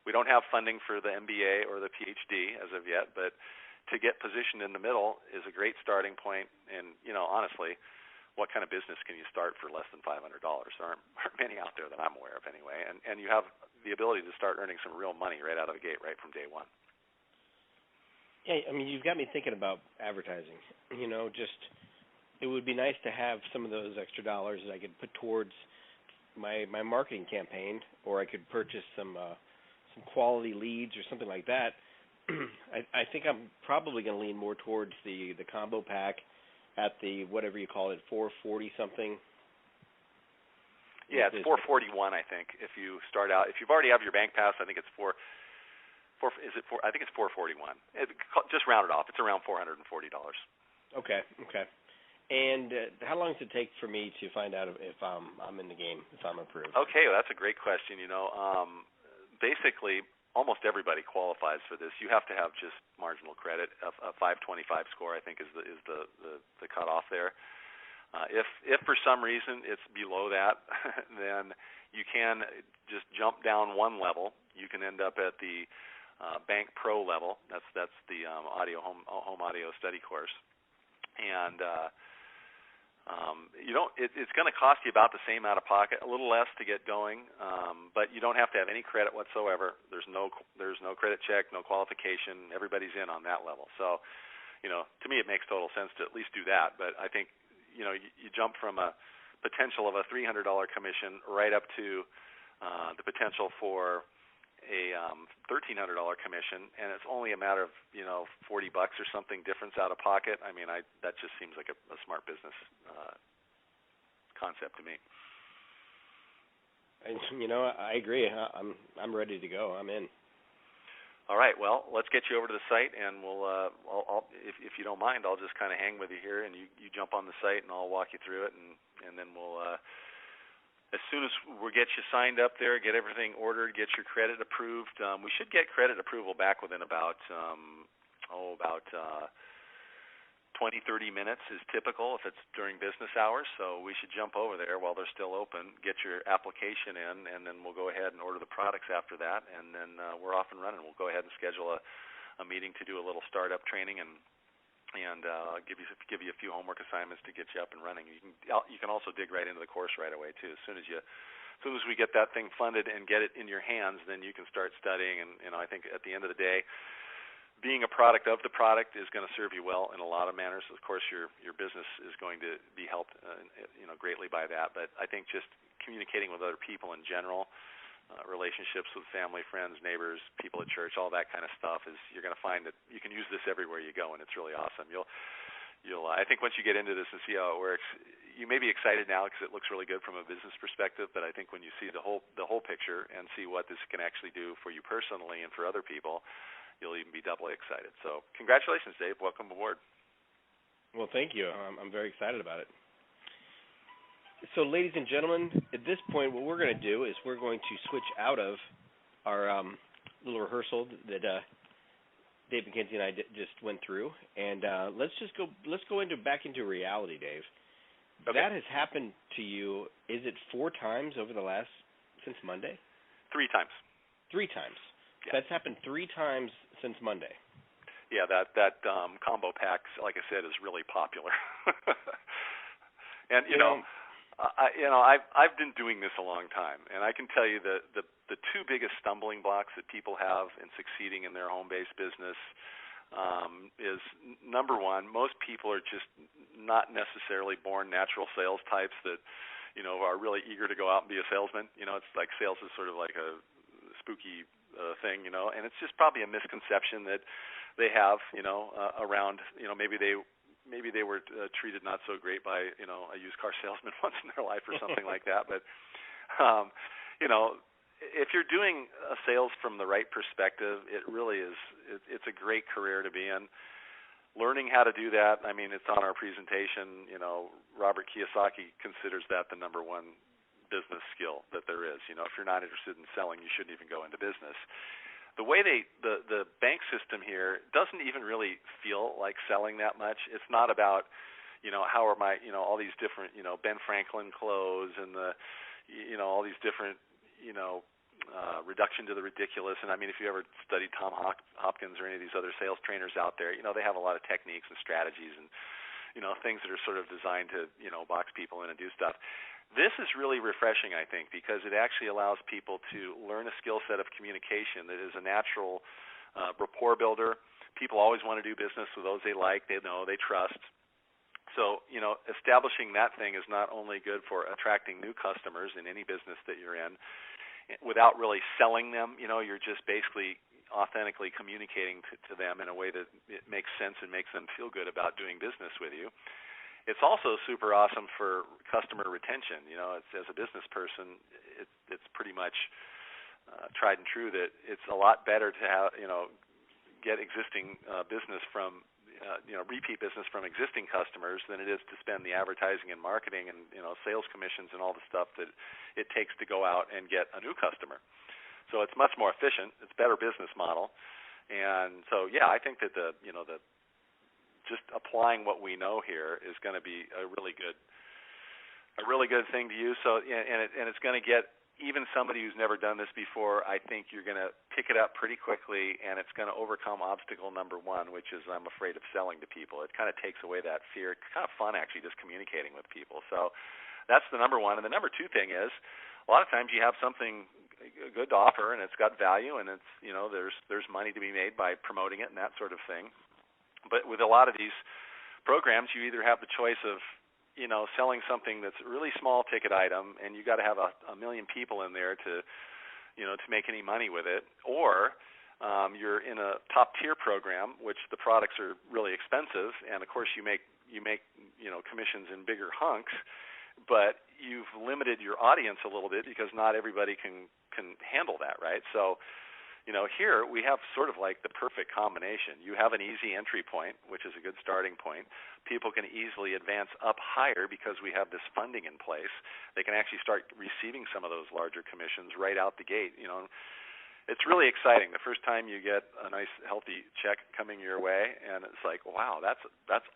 Speaker 2: we don't have funding for the MBA or the PhD as of yet, but to get positioned in the middle is a great starting point. And, honestly, what kind of business can you start for less than $500? There aren't many out there that I'm aware of anyway. And you have the ability to start earning some real money right out of the gate, right from day one.
Speaker 1: Yeah, I mean, you've got me thinking about advertising. It would be nice to have some of those extra dollars that I could put towards my marketing campaign, or I could purchase some quality leads or something like that. I think I'm probably going to lean more towards the combo pack at the whatever you call it, 440 something.
Speaker 2: Yeah, it's 441, I think. If you start out, if you've already have your bank pass, I think it's I think it's 441. Just round it off. It's around $440.
Speaker 1: Okay. And how long does it take for me to find out if I'm in the game, if I'm approved?
Speaker 2: Okay, well, that's a great question. Basically, almost everybody qualifies for this. You have to have just marginal credit. A 525 score, I think, is the cutoff there. If for some reason it's below that, then you can just jump down one level. You can end up at the Bank Pro level. That's the home audio study course, and it's going to cost you about the same out of pocket, a little less to get going, but you don't have to have any credit whatsoever. There's no credit check, no qualification. Everybody's in on that level. So, to me, it makes total sense to at least do that. But I think, you jump from a potential of a $300 commission right up to the potential for $1,300 commission, and it's only a matter of $40 or something difference out of pocket. I mean, that just seems like a smart business concept to me.
Speaker 1: And, I agree. I'm ready to go. I'm in.
Speaker 2: All right. Well, let's get you over to the site, and I'll if you don't mind, I'll just kind of hang with you here, and you jump on the site, and I'll walk you through it, and then we'll. As soon as we get you signed up there, get everything ordered, get your credit approved. We should get credit approval back within about 20, 30 minutes is typical if it's during business hours. So we should jump over there while they're still open, get your application in, and then we'll go ahead and order the products after that, and then we're off and running. We'll go ahead and schedule a meeting to do a little startup training and give you a few homework assignments to get you up and running. You can also dig right into the course right away too. As soon as we get that thing funded and get it in your hands, then you can start studying. And I think at the end of the day, being a product of the product is going to serve you well in a lot of manners. Of course, your business is going to be helped greatly by that. But I think just communicating with other people in general, relationships with family, friends, neighbors, people at church, all that kind of stuff you're going to find that you can use this everywhere you go, and it's really awesome. I think once you get into this and see how it works, you may be excited now because it looks really good from a business perspective, but I think when you see the whole picture and see what this can actually do for you personally and for other people, you'll even be doubly excited. So congratulations, Dave. Welcome aboard.
Speaker 1: Well, thank you. I'm very excited about it. So, ladies and gentlemen, at this point, what we're going to do is we're going to switch out of our little rehearsal that Dave McKenzie and I just went through, and let's go back into reality, Dave.
Speaker 2: Okay.
Speaker 1: That has happened to you. Is it 4 times since Monday?
Speaker 2: 3 times.
Speaker 1: 3 times.
Speaker 2: Yeah.
Speaker 1: That's happened 3 times since Monday.
Speaker 2: Yeah, that combo packs, like I said, is really popular. And I've been doing this a long time, and I can tell you that the 2 biggest stumbling blocks that people have in succeeding in their home-based business is, number one, most people are just not necessarily born natural sales types that are really eager to go out and be a salesman. It's like sales is sort of like a spooky thing, and it's just probably a misconception that they have, around, maybe they were treated not so great by a used car salesman once in their life or something like that. But if you're doing sales from the right perspective, it really is. It's a great career to be in. Learning how to do that, I mean, it's on our presentation. Robert Kiyosaki considers that the number 1 business skill that there is. If you're not interested in selling, you shouldn't even go into business. The way the bank system here doesn't even really feel like selling that much. It's not about, how are my, all these different, Ben Franklin clothes and all these different, reduction to the ridiculous. And I mean, if you ever studied Tom Hopkins or any of these other sales trainers out there, they have a lot of techniques and strategies and, things that are sort of designed to, box people in and do stuff. This is really refreshing, I think, because it actually allows people to learn a skill set of communication that is a natural rapport builder. People always want to do business with those they like, they know, they trust. So, establishing that thing is not only good for attracting new customers in any business that you're in without really selling them. You're just basically authentically communicating to them in a way that it makes sense and makes them feel good about doing business with you. It's also super awesome for customer retention. As a business person, it's pretty much tried and true that it's a lot better to have, get existing business from, repeat business from existing customers than it is to spend the advertising and marketing and, sales commissions and all the stuff that it takes to go out and get a new customer. So it's much more efficient. It's a better business model. And so, yeah, I think that the just applying what we know here is going to be a really good thing to use. So, and it's going to get even somebody who's never done this before. I think you're going to pick it up pretty quickly, and it's going to overcome obstacle number 1, which is I'm afraid of selling to people. It kind of takes away that fear. It's kind of fun actually just communicating with people. So that's the number 1. And the number 2 thing is a lot of times you have something good to offer, and it's got value, and it's there's money to be made by promoting it and that sort of thing. But with a lot of these programs, you either have the choice of, selling something that's a really small ticket item, and you got to have a million people in there to, to make any money with it, or you're in a top tier program, which the products are really expensive, and of course you make commissions in bigger hunks, but you've limited your audience a little bit because not everybody can handle that, right? So, here we have sort of like the perfect combination. You have an easy entry point, which is a good starting point. People can easily advance up higher because we have this funding in place. They can actually start receiving some of those larger commissions right out the gate. It's really exciting. The first time you get a nice healthy check coming your way, and it's like, wow, that's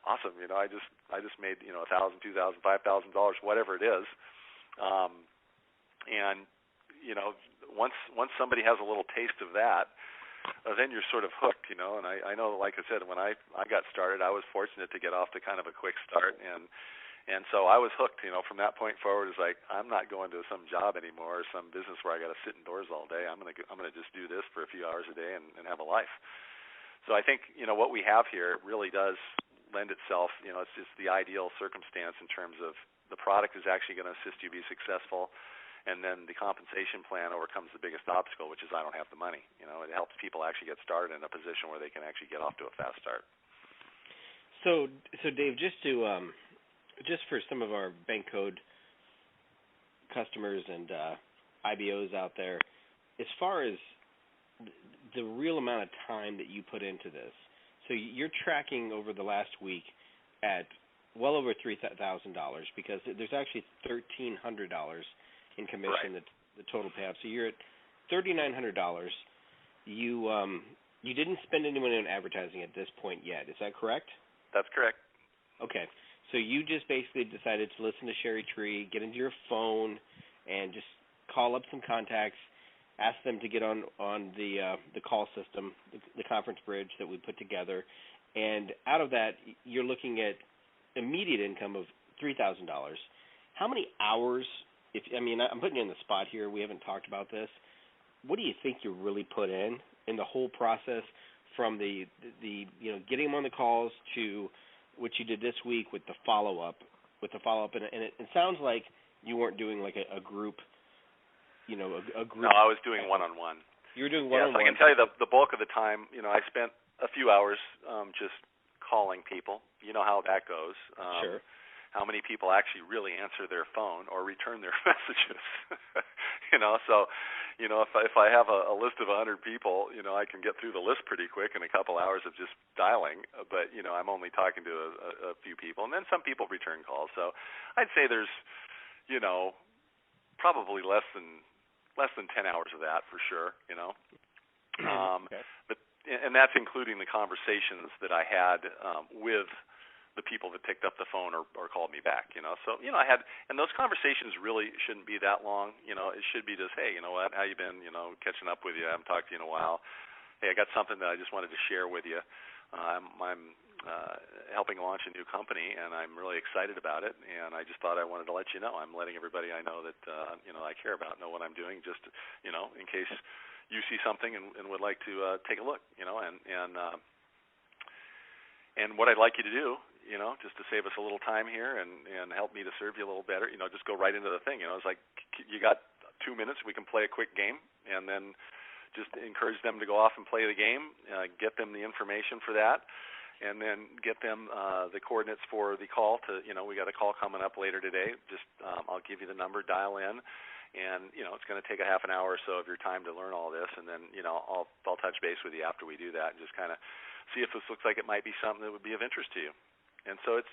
Speaker 2: awesome. I just made $1,000, $2,000, $5,000, whatever it is, and once somebody has a little taste of that, then you're sort of hooked. And I know, like I said, when I got started, I was fortunate to get off to kind of a quick start, and so I was hooked. From that point forward, it's like I'm not going to some job anymore or some business where I got to sit indoors all day. I'm gonna just do this for a few hours a day and have a life. So I think what we have here really does lend itself. It's just the ideal circumstance in terms of the product is actually going to assist you be successful, and then the compensation plan overcomes the biggest obstacle, which is I don't have the money. It helps people actually get started in a position where they can actually get off to a fast start.
Speaker 1: So Dave, just for some of our bank code customers and IBOs out there, as far as the real amount of time that you put into this, so you're tracking over the last week at well over $3,000 because there's actually $1,300 in commission,
Speaker 2: right.
Speaker 1: the total payout. So you're at $3,900. You didn't spend any money on advertising at this point yet. Is that correct?
Speaker 2: That's correct.
Speaker 1: Okay. So you just basically decided to listen to Sherry Tree, get into your phone, and just call up some contacts, ask them to get on the call system, the conference bridge that we put together, and out of that, you're looking at immediate income of $3,000. How many hours? I'm putting you on the spot here. We haven't talked about this. What do you think you really put in the whole process, from the getting them on the calls to what you did this week with the follow-up, and it sounds like you weren't doing like a group, a group.
Speaker 2: No, I was doing one-on-one.
Speaker 1: You were doing one-on-one.
Speaker 2: Yes, I can tell you the bulk of the time, I spent a few hours just calling people. You know how that goes.
Speaker 1: Sure.
Speaker 2: How many people actually really answer their phone or return their messages? So, if I have a list of 100 people, I can get through the list pretty quick in a couple hours of just dialing. But I'm only talking to a few people, and then some people return calls. So, I'd say there's, probably less than 10 hours of that for sure.
Speaker 1: Okay.
Speaker 2: And that's including the conversations that I had with the people that picked up the phone or called me back, So, I had, and those conversations really shouldn't be that long. It should be just, hey, what, how you been? Catching up with you. I haven't talked to you in a while. Hey, I got something that I just wanted to share with you. I'm helping launch a new company, and I'm really excited about it, and I just thought I wanted to let you know. I'm letting everybody I know that, I care about know what I'm doing, just, in case you see something and would like to take a look, and what I'd like you to do, just to save us a little time here and help me to serve you a little better, just go right into the thing. It's like, you got 2 minutes, we can play a quick game, and then just encourage them to go off and play the game, get them the information for that, and then get them the coordinates for the call to, we got a call coming up later today. Just I'll give you the number, dial in, and, it's going to take a half an hour or so of your time to learn all this, and then, I'll touch base with you after we do that and just kind of see if this looks like it might be something that would be of interest to you. And so it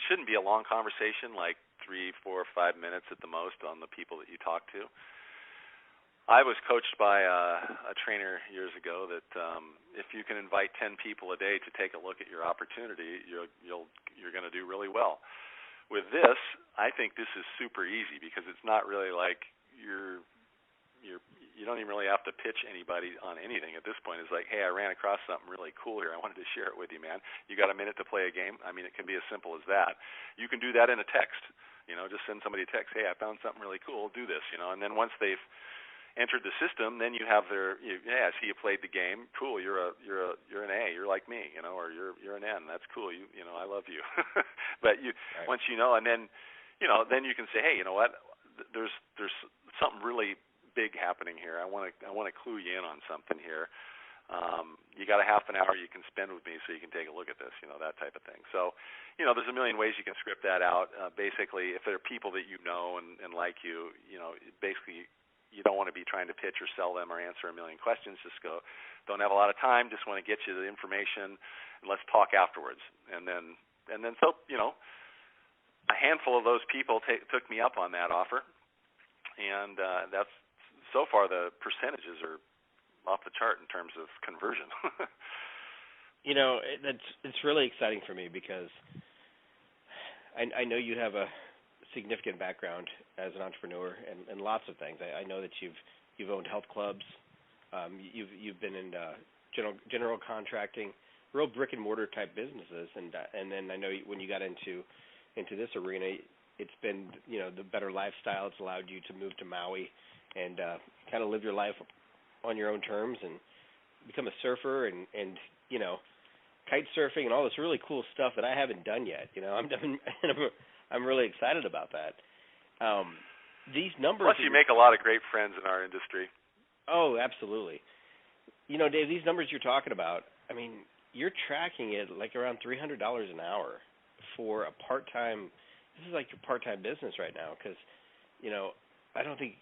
Speaker 2: shouldn't be a long conversation, like 3, 4, 5 minutes at the most on the people that you talk to. I was coached by a trainer years ago that if you can invite 10 people a day to take a look at your opportunity, you're going to do really well. With this, I think this is super easy because it's not really like you don't even really have to pitch anybody on anything at this point. It's like, hey, I ran across something really cool here. I wanted to share it with you, man. You got a minute to play a game? It can be as simple as that. You can do that in a text. Just send somebody a text, hey, I found something really cool. Do this, and then once they've entered the system, then you have I see you played the game. Cool, you're an A. You're like me, or you're an N. That's cool. I love you. But
Speaker 1: right.
Speaker 2: Once and then, then you can say, hey, you know what? There's something really big happening here. I want to clue you in on something here. You got a half an hour you can spend with me so you can take a look at this, that type of thing. So, there's a million ways you can script that out. Basically, if there are people that you know and like you, basically you don't want to be trying to pitch or sell them or answer a million questions. Just go, don't have a lot of time, just want to get you the information, and let's talk afterwards. And then so, a handful of those people took me up on that offer, and that's so far the percentages are off the chart in terms of conversion.
Speaker 1: It's really exciting for me because I know you have a significant background as an entrepreneur and lots of things. I know that you've owned health clubs, you've been in general contracting, real brick and mortar type businesses, and then I know when you got into this arena, it's been the better lifestyle. It's allowed you to move to Maui and kind of live your life on your own terms and become a surfer and kite surfing and all this really cool stuff that I haven't done yet. I'm really excited about that. These numbers.
Speaker 2: Plus, you make a lot of great friends in our industry.
Speaker 1: Oh, absolutely. Dave, these numbers you're talking about, I mean, you're tracking it like around $300 an hour for a part-time. This is like your part-time business right now because, I don't think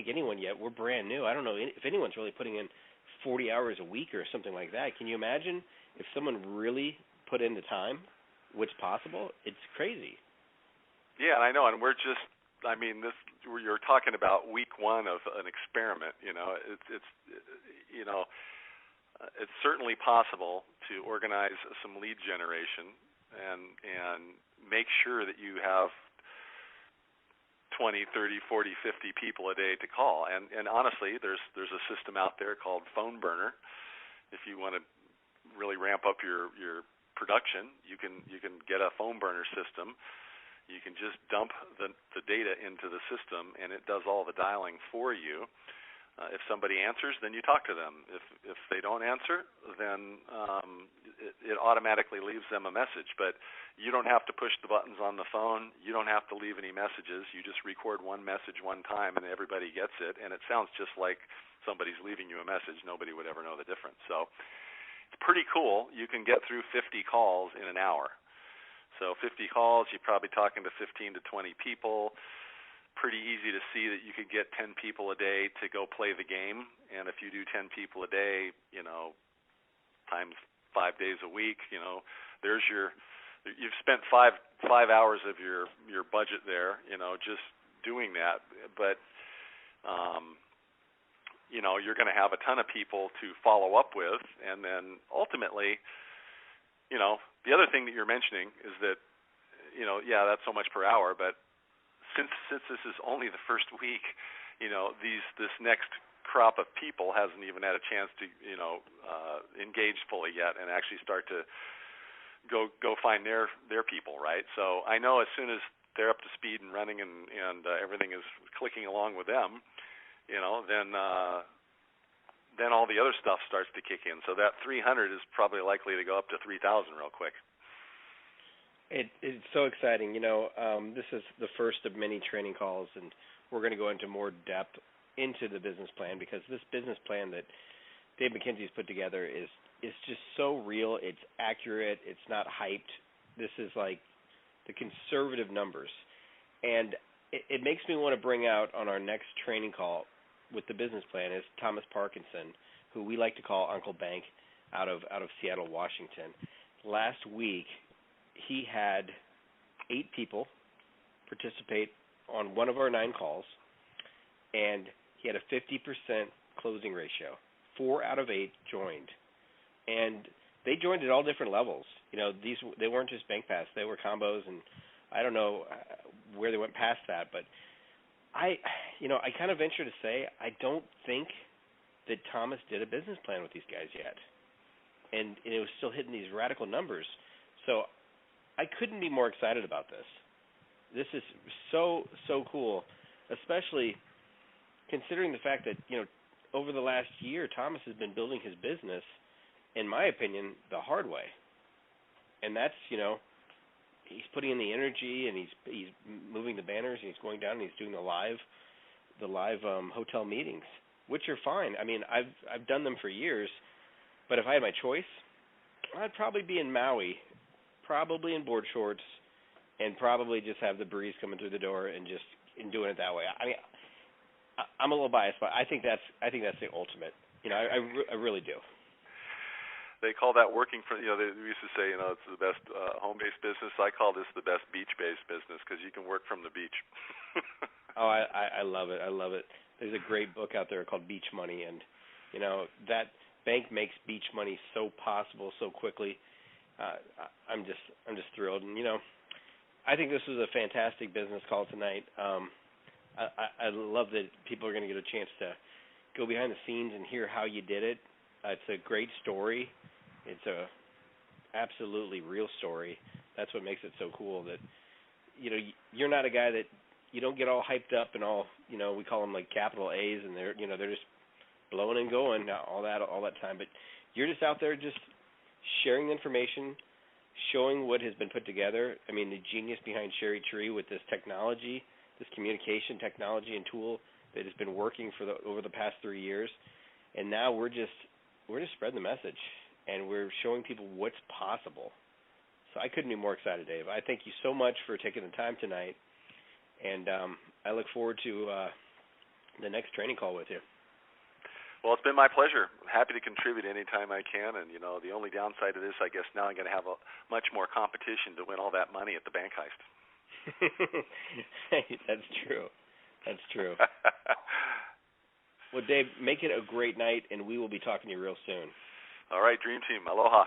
Speaker 1: anyone yet. We're brand new. I don't know if anyone's really putting in 40 hours a week or something like that. Can you imagine if someone really put in the time? What's possible? It's crazy.
Speaker 2: Yeah, I know, and we're just. I mean, you're talking about week one of an experiment. It's certainly possible to organize some lead generation and make sure that you have 20, 30, 40, 50 people a day to call. And honestly, there's a system out there called Phone Burner. If you want to really ramp up your production, you can get a Phone Burner system. You can just dump the data into the system, and it does all the dialing for you. If somebody answers, then you talk to them. If they don't answer, then it automatically leaves them a message. But you don't have to push the buttons on the phone. You don't have to leave any messages. You just record one message one time, and everybody gets it. And it sounds just like somebody's leaving you a message. Nobody would ever know the difference. So it's pretty cool. You can get through 50 calls in an hour. So 50 calls, you're probably talking to 15 to 20 people. Pretty easy to see that you could get 10 people a day to go play the game. And if you do 10 people a day, times 5 days a week, you've spent five hours of your budget there, just doing that. But, you're going to have a ton of people to follow up with. And then ultimately, the other thing that you're mentioning is that, that's so much per hour, but since this is only the first week, this next crop of people hasn't even had a chance to, engage fully yet and actually start to go find their people, right? So I know as soon as they're up to speed and running and everything is clicking along with them, then all the other stuff starts to kick in. So that 300 is probably likely to go up to 3,000 real quick.
Speaker 1: It's so exciting. This is the first of many training calls, and we're going to go into more depth into the business plan because this business plan that Dave McKenzie's put together is just so real. It's accurate. It's not hyped. This is like the conservative numbers. And it makes me want to bring out on our next training call with the business plan is Thomas Parkinson, who we like to call Uncle Bank out of Seattle, Washington. Last week, he had 8 people participate on one of our 9 calls, and he had a 50% closing ratio. 4 out of 8 joined, and they joined at all different levels. They weren't just bank pass; they were combos, and I don't know where they went past that, but I kind of venture to say I don't think that Thomas did a business plan with these guys yet, and it was still hitting these radical numbers. So I couldn't be more excited about this. This is so cool, especially considering the fact that over the last year Thomas has been building his business, in my opinion, the hard way, and that's he's putting in the energy and he's moving the banners and he's going down and he's doing the live the live hotel meetings, which are fine. I mean, I've done them for years, but if I had my choice, I'd probably be in Maui, probably in board shorts, and probably just have the breeze coming through the door and doing it that way. I mean, I'm a little biased, but I think that's the ultimate. You know, I really do.
Speaker 2: They call that working for, you know, they used to say, you know, it's the best home-based business. I call this the best beach-based business because you can work from the beach.
Speaker 1: Oh, I love it. I love it. There's a great book out there called Beach Money, and, you know, that bank makes beach money so possible so quickly. I'm just thrilled. And, you know, I think this was a fantastic business call tonight. I love that people are going to get a chance to go behind the scenes and hear how you did it. It's a great story. It's a absolutely real story. That's what makes it so cool. That, you know, you're not a guy that, you don't get all hyped up and all, you know, we call them like capital A's, and they're just blowing and going all that time. But you're just out there just sharing the information, showing what has been put together. I mean, the genius behind Cherry Tree with this technology, this communication technology and tool that has been working for over the past 3 years, and now we're just spreading the message, and we're showing people what's possible. So I couldn't be more excited, Dave. I thank you so much for taking the time tonight, and I look forward to the next training call with you.
Speaker 2: Well, it's been my pleasure. I'm happy to contribute anytime I can, and, you know, the only downside of this, I guess now I'm going to have a much more competition to win all that money at the bank heist.
Speaker 1: Hey, that's true. That's true. Well, Dave, make it a great night, and we will be talking to you real soon.
Speaker 2: All right, Dream Team. Aloha.